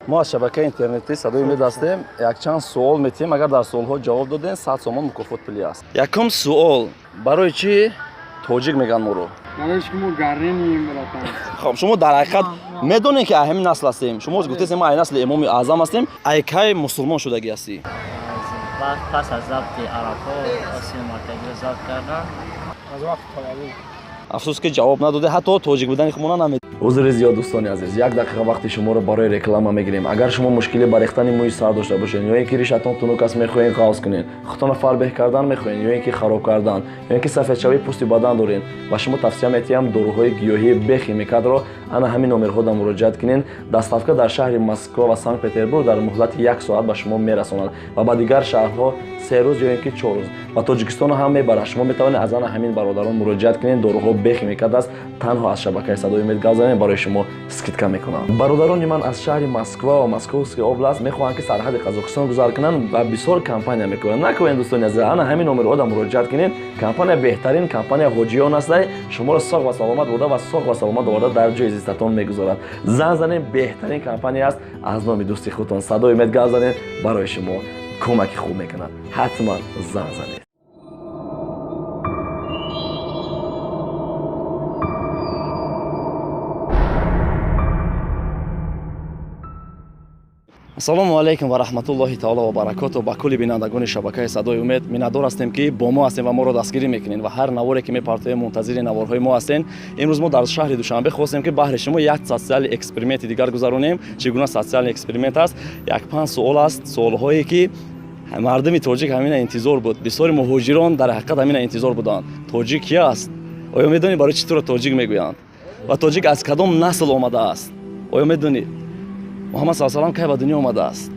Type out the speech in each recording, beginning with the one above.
ما از شبکه اینترنتی صدای امید هستیم. یک چند سوال میتیم. اگر در سوال‌ها جواب دادین 100 سوم مکافات پولی است. یکم سوال برای چی توجیک میگن ما رو؟ برایش که ما گرینیم براتن. خب شما در حقیقت میدونین که همین نسل هستیم. شما گفتید ما این نسل امام اعظم هستیم. ای کی مسلمان شدگی هستی؟ پس از ضبط عرفا آسیا مرتضی ضبط کردن. از وقت پایانی. افسوس که جواب نداده. حتی توجیک بودن خودمون نمید. عذر زیاد دوستان عزیز. یک دقیقه وقت شما رو برای رکلام میگیریم. اگر شما مشکلی با ریختن موی سر داشته باشین یا اینکه ریشتون تونوکس میخواین خاص کنین، خودتون فربه کردن میخواین یا اینکه خراب کردن یا اینکه سفید شوی پوستی بدن دارین و شما توصیه میتیم داروهای گیاهی بخیمیکات رو انا همین نمرها دا مراجعه کنین. دستافکا در شهر مسکو و سانت پترزبورگ در مهلت 1 ساعت به شما میرسونند و با دیگر شهرها 3 روز یا اینکه 4 روز و تاجیکستان هم میبرن. شما میتوانید از انا همین برادران مراجعه کنین. داروها بخیمیکات است. تنها از شبکه صدای امید گزارش برای شما اسکیدکا میکنم. برادران من از شهر مسکو و مسکوسکی اوبلاست میخوان که سرحد قزاقستان گذر کنن و بسیار کمپانی میکنن. نکنین دوستان عزیز، انا همین نمره ها مراجعه کنین. کمپانی بهترین کمپانی حاجیان است. شما را ساق و سلامت برده و ساق و سلامت برده در جای زیستتون میگذارد. زنگ بهترین کمپانی است. از نام دوستی خودتون صدای امید گزارش برای شما کمک خوب میکنن. حتما زنگ زنید. السلام علیکم و رحمت الله تعالی و برکاته. با کل بینندگان شبکه صدای امید میندور هستیم که با ما هستیم و ما را دستگیری میکنین و هر نواری که میپرتیم منتظر نوارهای ما هستین. امروز ما در شهر دوشنبه خواستیم که بهر شما یک سوسیال اکسپریمنت دیگر گذرونیم. چگونه سوسیال اکسپریمنت است؟ یک 5 سوال است، سوالهایی که مردم تاجیک همین انتظار بود. بسیار مهاجران در حقیقت همین انتظار بودند. تاجیک کی است؟ آیا میدونید برای چطور تاجیک میگویند و تاجیک از کدام نسل آمده است؟ آیا میدونید محمد صلی الله علیه و آله کی به دنیا آمده است؟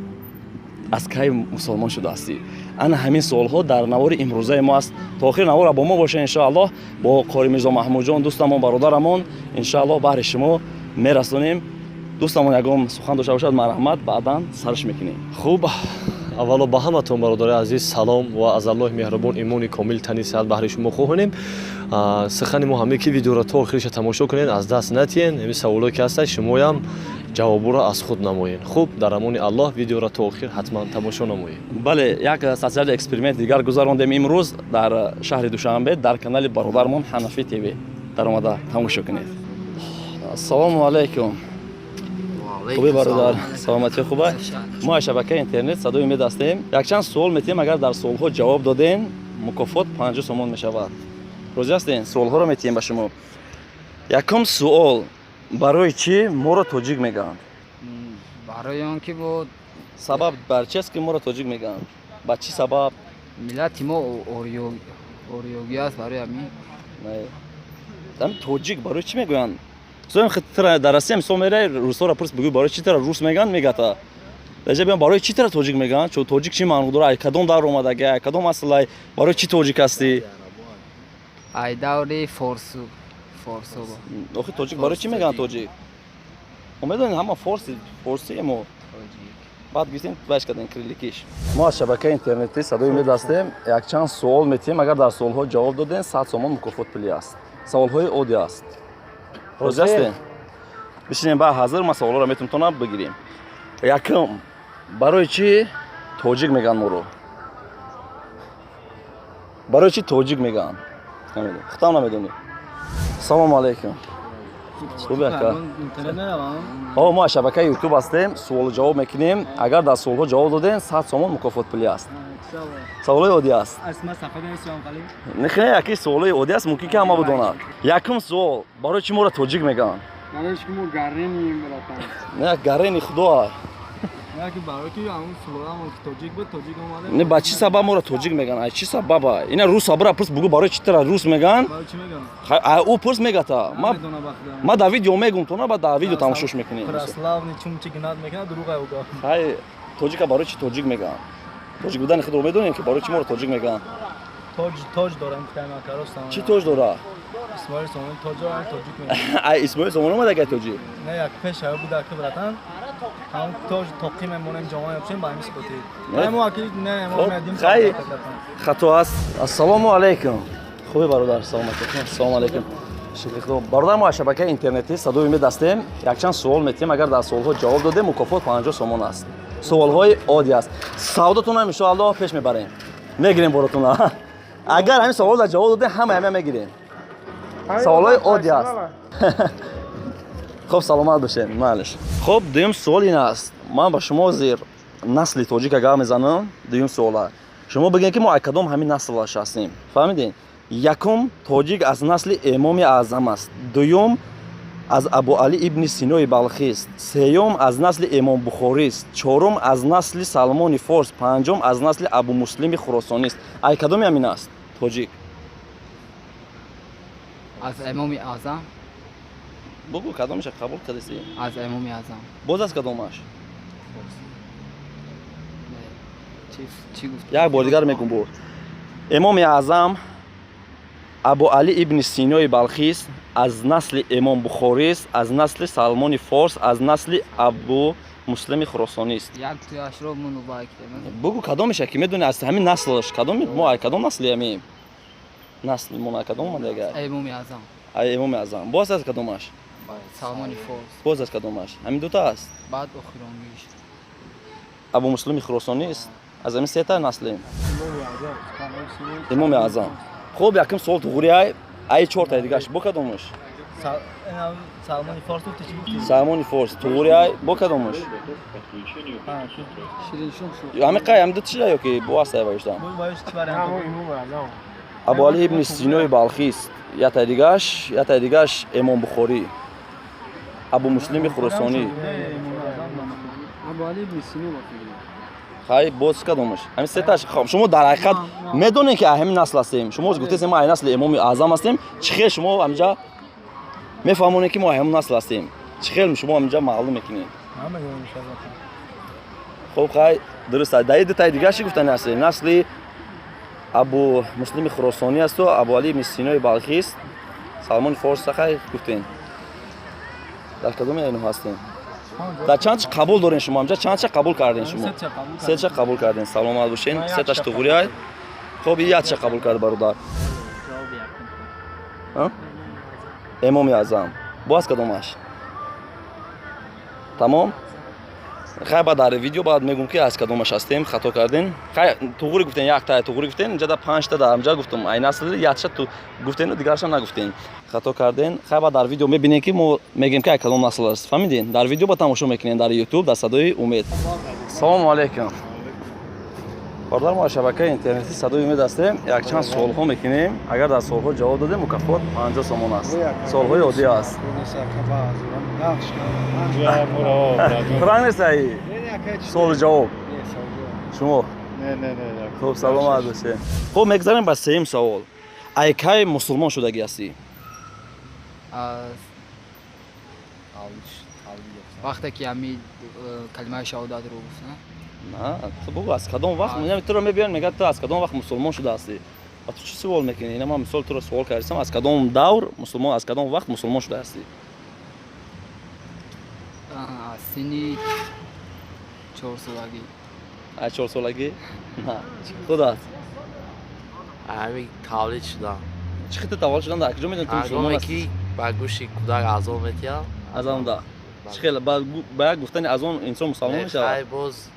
از کی مسلمان شده استی؟ انا همین سوالها در نوار امروزه ما است. تا آخر نوار با ما باشه ان شاء الله. با قاری میرزا محمود جان دوستمون برادرمون ان شاء الله بهر شما میرسونیم. دوستمون یگام سخن داشته باشد مرحمت بعداً سرش میکنیم. خوب аввало ба ҳаматон бародари азиз салом ва аз Аллоҳи меҳрабон имони комил тани сиҳат баҳри шумо хоҳонем. сухани мо ҳаме ки видеоро то охириша тамошо кунед, аз даст натиҳен. ҳамин саволое ки ҳасташ шумоям ҷавобуро аз худ намоед. хуб дар амони Аллоҳ видеоро то охир ҳатман тамошо намоед. бале як социал эксперимент дигар гузарондем имрӯз дар шаҳри душанбе дар канали бародармон ҳанафи тв дар омада тамошо кунед. ассалому алайкум. خوبی برادر، سلامتی خوبه؟ ما از شبکه اینترنت صدای امید هستیم. یک چند سوال میتیم. اگر در سوال ها جواب دادین مکافات 50 سوم میشود. راضی هستین؟ سوال ها رو میتیم به شما. یکم سوال برای چی ما رو تاجیک میگن؟ برای آن که بود سبب بر چی است که ما رو تاجیک میگن؟ با چی سبب؟ ملت ما اوریوگی است برای همین. نه. تاجیک برای چی میگن؟ زویم خطر درسی هم سومیره روسا را پرس بگو برای چی طرح روس میگن میگه تا لجه بیان برای چی طرح تاجیک میگن؟ چون تاجیک چی معنی داره؟ کدوم دور اومده؟ کدوم اصله؟ برای چی تاجیک هستی؟ ای دوری فارسو با آخه تاجیک برای چی میگن تاجیک؟ امیدواریم همه فارسی ما بعد گفتیم باش کردن کلیکیش. ما از شبکه اینترنتی صدای امید هستیم. یک چند سوال میتیم. اگر در سوال ها جواب دادین 100 سوم مکافات پولی است. سوال های عادی است. راضی هستین؟ بشینیم با حاضر ما سوالا رو میتونم بگیریم. یکم برای چی تاجیک میگن ما رو؟ برای چی تاجیک میگن؟ نمیدونم. خودم نمیدونم. سلام علیکم. خوبی اکا؟ ما شبکه یوتیوب هستیم. سوال جواب میکنیم. اگر در سوال ها جواب دادین 100 سوم مکافات پولی است. سوال عادی است. اسم صفحه اسلام خلیل. نخیر یکی سوال عادی است ممکن که همه بدونن. یکم سوال برای چی ما رو تاجیک میگن؟ برایش که ما گرینیم براتن. نه گرینی خدا. نه که برای که همون فلورا ما تاجیک بود تاجیک اومده. نه با چی سبب ما رو تاجیک میگن؟ ای چی سبب؟ اینا روس ابرا پرس بگو برای چی طرح روس میگن؟ برای چی میگن؟ او پرس میگه تا ما در ویدیو میگم تو نه بعد در ویدیو تماشاش میکنی. پرسلاو نیچون چی گناد میکنه دروغه اوگا. های تاجیک برای چی تاجیک میگن؟ تاجیک بودن خود رو میدونین که برای چی ما رو تاجیک میگن؟ تاج دارم که ما کاروستم. چی تاج داره؟ اسماعیل سومانی تاجیک میگن. ای اسماعیل سومانی اومده که تاجیک؟ نه یک پیش ها بود که براتن. هم تاج تقیم مونم جامعه اپشن با این سکوتی. نه ما اکید نه ما میادیم. خطا است. السلام علیکم. خوبی برادر سلامتی. السلام علیکم. шикрихто бародар мо аз шабакаи интернетӣ садои умед ҳастем якчанд суол метиҳем агар дар суолҳо ҷавоб додем мукофот 50 сомон аст суолҳои оддӣ аст савдотонам иншоаллоҳ пеш мебарем мегирем боротона агар ҳамин суолҳо дар ҷавоб додем ҳама мегирем суолҳои оддӣ аст хуб саломат бошед маълиш хуб дуюм суол ин аст ман ба шумо зир насли тоҷик агар мезанам дуюм суола шумо бигӯед ки мо аз кадом ҳамин наслаш ҳастем фаҳмидем якум тоҷик аз насли эмоми аъзам аст дуюм аз абу али ибни синои балхист сеюм аз насли эмом бухорист чорум аз насли салмони форс панҷум аз насли абу муслими хуросонист аз кадоми ҳамин аст тоҷик از امام اعظم بگو کدامش قبول کردی؟ از امام اعظم باز از کدامش؟ چی گفت؟ یک بار دیگر میگم بود امام اعظم ابو علی ابن سینای بلخی است از نسل امام بخاری است از نسل سلمان فارس از نسل ابو مسلم خراسانی است یک توی اشراف منو با کردم بگو کدامش که میدونی از همین نسلش کدام ما کدام نسلی همیم نسل ما کدام من دیگه امام اعظم امام اعظم باز از کدامش سلمان فارس باز از کدامش همین دو تا است بعد اخرانیش ابو مسلم خراسانی است از همین سه تا نسلیم امام اعظم خوب یکم سوال تو غوری ای چهار تا دیگه با کدامش سلمانی فارس تو چی گفتی؟ سلمانی فارس تو غوری ای با کدامش شیرین شون شو همین قای هم دو چیه که با واسه بایشتم بایش چی برای ابو علی ابن سینای بلخی است یا تا دیگهش امام بخاری ابو مسلم خراسانی ابو علی ابن سینا خای باز کدامش همین سه تاش خب شما در حقیقت میدونین که همین نسل هستیم شما گفتید ما این نسل امام اعظم هستیم چخیل شما همینجا میفهمونین که ما همین نسل هستیم چخیل شما همینجا معلوم میکنین همه ان خب خای درست است داید تا دیگه چی گفتن هست نسل ابو مسلم خراسانی است و ابو علی ابن سینای بلخی است سلمان فارس خای گفتین در کدوم اینو هستین در چند قبول دارین شما همجا چند قبول کردین شما سه تا قبول کردین سلامت باشین سه تاش تو غوری های خب یک تا قبول کرد برادر ها امام اعظم باز کدومش تمام خیلی بعد در ویدیو بعد میگم که از کدومش هستیم خطا کردین خیلی تو غوری گفتین یک تا تو غوری گفتین اینجا 5 تا در همجا گفتم این اصل یک تا تو گفتین و دیگرش هم نگفتین خطا کردین خیلی بعد در ویدیو میبینین که ما میگیم که کدوم نسل است فهمیدین در ویدیو با تماشا میکنین در یوتیوب در صدای امید سلام علیکم برادر ما شبکه اینترنتی صدای امید هستیم یک چند سوال ها میکنیم اگر در سوال ها جواب دادیم مکافات 50 سوم است سوال های عادی است فرانگ صحیح سوال جواب شما نه خوب سلامت باشید خب میگذاریم با سوم سوال ای کی مسلمان شدگی هستی از وقتی که امی کلمه شهادت رو گفتن نه تو بگو از کدام وقت میگم تو رو میبینن میگه تو از کدام وقت مسلمان شده هستی و تو چی سوال میکنی اینا من مثال تو رو سوال کردم از کدام دور مسلمان از کدام وقت مسلمان شده هستی از سنی 4 سالگی از 4 سالگی نه خودت همین تولید شدم چی خیلی تولد شدن در کجا میدونی تو مسلمان هستی که با گوشی کودک اعظم میتیم از اون دا چی خیلی با گفتن از اون انسان مسلمان میشه خیلی باز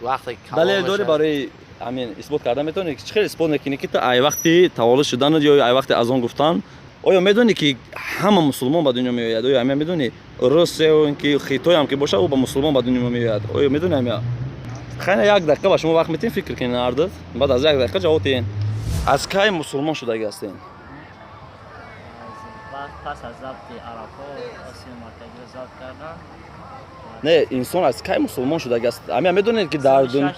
وقتی دلیل داری برای همین اثبات کردن میتونی چه خیلی اثبات میکنی که تو ای وقتی تولد شدن یا ای وقتی از اون گفتن آیا میدونی که همه مسلمان به دنیا میآید آیا همین میدونی روسیه و اینکه خیتای هم که باشه او به مسلمان به دنیا میآید آیا میدونی همین خیلی یک دقیقه با شما وقت میتین فکر کنین اردت بعد از یک دقیقه جواب بدین از کی مسلمان شده هستین پس از ضبط عرفا آسیا مرتضی رو ضبط کردن نه انسان از کی مسلمان شده است همین میدونید که در دنیا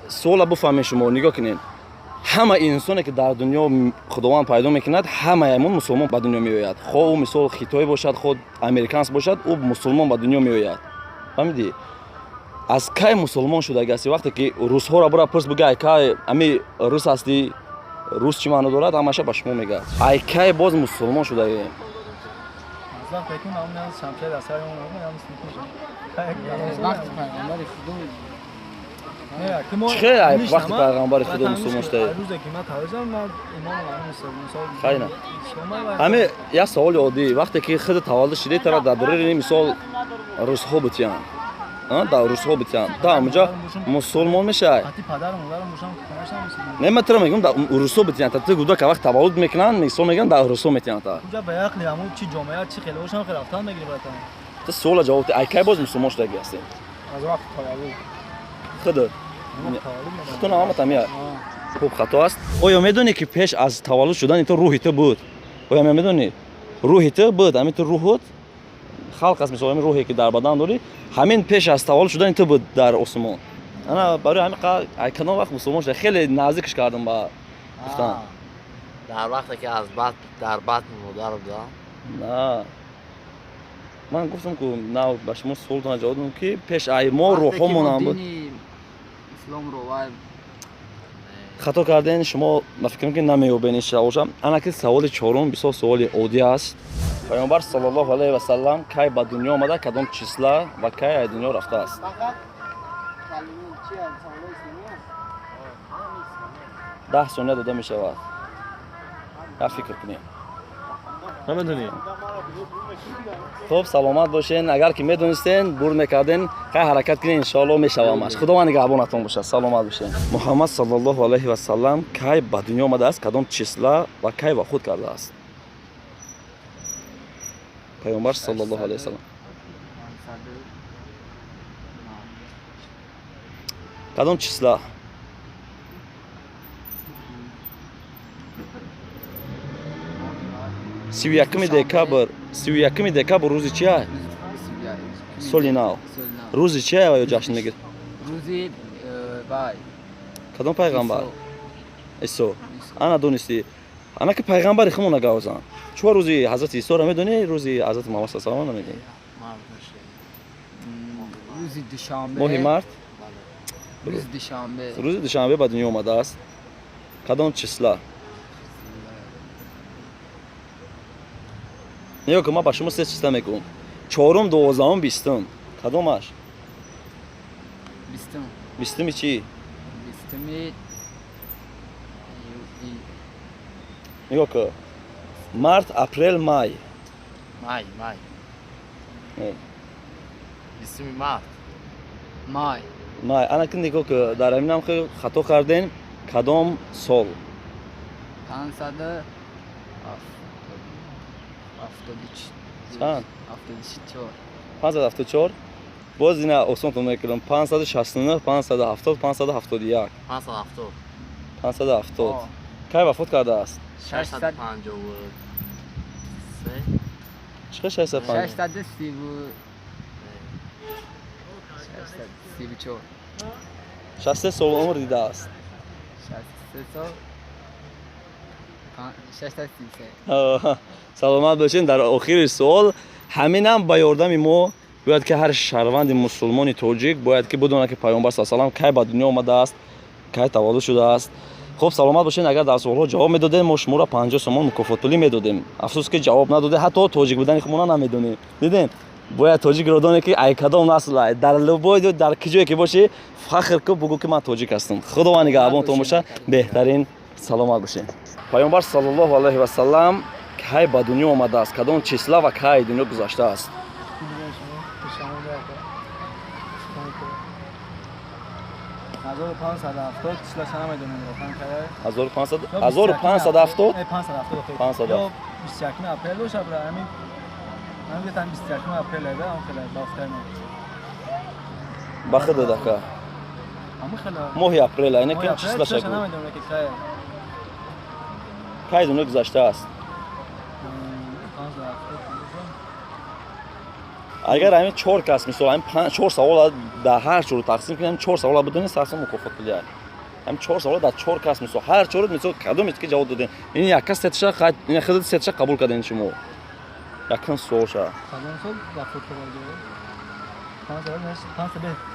سوال بفهمید شما نگاه کنین همه انسانی که در دنیا خداوند پیدا میکند همه همون مسلمان به دنیا میآید خود او مثال خیتایی باشد خود امریکانس باشد او مسلمان به دنیا میآید فهمیدی از کی مسلمان شده است وقتی که روس ها را برای پرس بگه کی امی روس هستی روس چی معنی دارد همشه به شما میگه ای کی باز مسلمان شده از وقتی که نام از شمشیر اثر اون نام از میکنه وقتی پیغمبر خدا نه که ما چه خیلی نیستم، وقتی ها؟ پیغمبر خدا و مسلمان تمیز شده. روزی که من توجهم من امام مثال خیلی نه. همه یه سوال عادی وقتی که خود تولد شده طرف در دوره مثال روزها بتیان در روزها بتیان تا اونجا مسلمان میشه حتی پدر و مادرم روشن کنارش نمیشه نه من میگم در روزها بتیان تا گودا که وقت تولد میکنن مثال میگن در روزها میتیان تا اونجا به عقل همون چی جامعه چی خیلی روشن خیلی رفتن میگیره براتون تا سوال جواب ای کی باز مسلمان شده هستی از وقت تولد خود تو نام تامیا خوب خطا است آیا میدونی که پیش از تولد شدن تو روحی تو بود آیا میدونی روحی تو بود همین تو روحت خلق است مثلا روحی که در بدن داری همین پیش از تولد شدن تو بود در آسمان انا برای همین کدام وقت مسلمان شده خیلی نزدیکش کردم با گفتن در وقتی که از در بطن مادر بودم نه من گفتم که نه به شما سوالتون جواب دادم که پیش از ما روحمون هم بود اسلام رو و خطا کردن شما من فکر می‌کنم نمی‌بینید شاوشم انا که سوال چهارم بسیار سوال عادی است پیامبر صلی الله علیه و سلم کی به دنیا آمده کدام چیسلا و کی از دنیا رفته است ده ثانیه داده می شود یا فکر کنید نمیدونی خب سلامت باشین اگر که میدونستین بور میکردین خیلی حرکت کنین انشالله میشوامش خداوند نگهبانتون باشه سلامت باشین محمد صلی الله علیه و سلم کی به دنیا آمده است کدام چیسلا و کی وفات کرده است پیامبر صلی الله علیه و سلم کدام چیسلا 31 دکابر روزی چیه؟ سالی نو روزی چیه آیا جشن میگیر؟ روزی بای کدام پیغمبر؟ عیسی انا دونستی انا که پیغمبر خمون نگاوزن چه روزی حضرت عیسی رو میدونی روزی حضرت محمد صلی الله علیه و آله نمیدونی روزی دوشنبه ماه مارت روز دوشنبه به دنیا اومده است کدام چیسلا نیا که ما با شما سه چیسلا میگم چهارم دوازدهم بیستم کدامش بیستمی چی بیستمی نگاه که مارت اپریل مای مای 20 مارت مای انا که نگاه که در همین هم که خطا کردین کدام سال 574 باز اینا آسانتون میکنم 569 570 571 570 کی وفات کرده است 653 چه 650 634 63 سال عمر دیده است 633 سلامت باشین در آخر سوال همین هم با یاردم ما باید که هر شهروند مسلمان تاجیک باید که بدونه که پیامبر صلی الله علیه و آله کی به دنیا آمده است کی تولد شده است خب سلامت باشین اگر در سوال‌ها جواب میدادین ما شما را 50 سوم مکافات پولی میدادیم افسوس که جواب نداده حتی تاجیک بودن خودمون نمیدونی دیدین باید تاجیک رو دونه که ای کدام نسل در لبای در کجایی که باشی فخر کو بگو که من تاجیک هستم خداوند نگهبانتون باشه بهترین سلامت باشین پیامبر صلی الله علیه و سلم کی به دنیا آمده است کدام چیسلا و کی دنیا گذشته است 1570 چیزا شما میدونم روشن کرده 1570 570 یا 21 اپریل باشه برای همین من گفتم 21 اپریل ده اون خیلی دافتر بخیر داده که اما خیلی ماه اپریل اینه که چیسلا شد شما میدونم که کی دنیا گذشته است اگر همین 4 کس مثلا همین 4 سوال در هر چور تقسیم کنیم 4 سوال بدون سرسم مکافات بدید همین 4 سوال در 4 کس مثلا هر چور مثلا کدوم که جواب دادین این یک کس ستش خود این خود ستش قبول کردین شما یکن سوال شد کدوم سال در فوتبال دیگه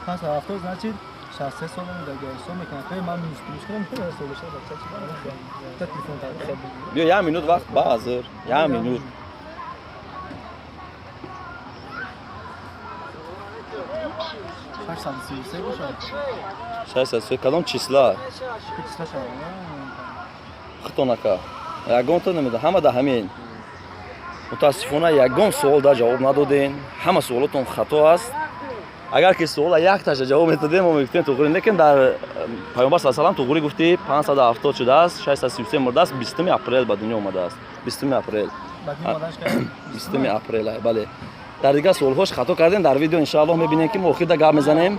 570 значит 63 سال دیگه سو میکنه خیلی من میشکنم که سال بشه تا تلفن تا بیا یه مینوت وقت بازر یه مینوت 633 бошад. 633 кадом числа? Числа шава. хатонака ягонто намеда ҳама да ҳамин мутаассифона ягон суол да ҷавоб надодем ҳама суолотон хато аст агар ки суола якташа ҷавоб методем мо мегуфтем туғри лекин дар пайғамбар саллаллоҳу алайҳи ва саллам туғри гуфти 570 шудааст 633 мурдааст 20 апрел ба дунё омадааст 20 апрел 20 апрел бале дар дигар суолҳош хато кардем дар видео иншоаллоҳ мебинем ки мо охирда гап мезанем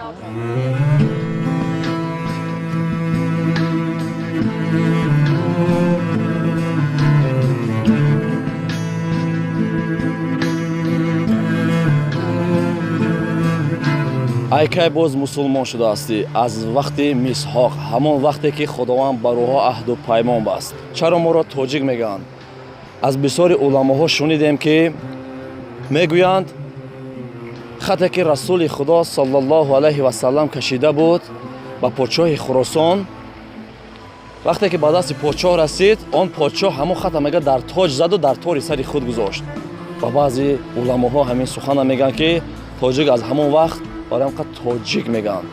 ай кай боз мусулмон шудаастӣ аз вақти мисҳоқ ҳамон вақте ки худованд ба рӯҳо аҳду паймон баст чаро моро тоҷик мегӯянд аз бисёри уламоҳо шунидем ки мегӯянд хате ки расули худо саллаллоҳу алайҳи ва саллам кашида буд ба подшоҳи хуросон вақте ки ба дасти подшоҳ расид он подшоҳ ҳамон хата мега дар тоҷ заду дар тори сари худ гузошт ва баъзе уламоҳо ҳамин сухана мегӯянд ки тоҷик аз ҳамон вақт барамқа тоҷик мегӯянд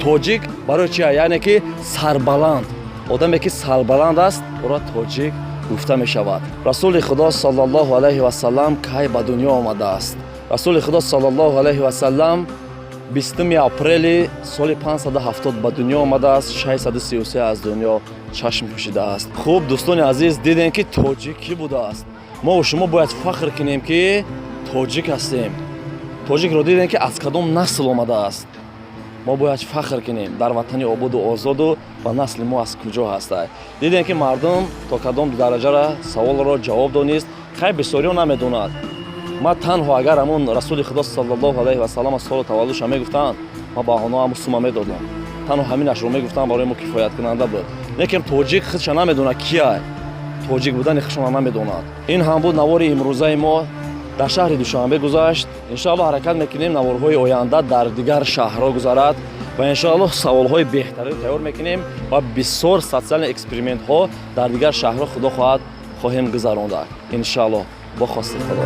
тоҷик барои чи яъне ки сарбаланд одаме ки сарбаланд аст ора тоҷик гуфта мешавад расули худо саллаллоҳу алайҳи ва саллам кай ба дунё омадааст расули худо саллаллоҳу алайҳи ва саллам 20 апрели соли 570 ба дунё омадааст 633 аз дунё чашм пӯшидааст хуб дӯстони азиз дидем ки тоҷик кӣ будааст мо шумо бояд фахр кунем ки тоҷик ҳастем тоҷикро дидем ки аз кадом насл омадааст мо бояд фахр кунем дар ватани ободу озоду ва насли мо аз куҷо ҳастад дидем ки мардум то кадом дараҷара саволро ҷавоб донист хай бисёриҳо намедонад ма танҳо агар ҳамон расули худо саллаллоҳу алайҳи ва саллам аз соли таваллудша мегуфтанд ма ба оно ҳамон сума медодам танҳо ҳаминашро мегуфтанд барои мо кифояткунанда буд лекин тоҷик худша намедонад кия тоҷик будани худшона намедонад ин ҳам буд навори имрӯзаи мо дар шаҳри душанбе гузашт иншоаллоҳ ҳаракат мекунем наворҳои оянда дар дигар шаҳрҳо гузарад ва иншоаллоҳ саволҳои беҳтарин тайёр мекунем ва бисёр социални экспериментҳо дар дигар шаҳрҳо худо хоҳад хоҳем гузаронда иншоаллоҳ бо хости худо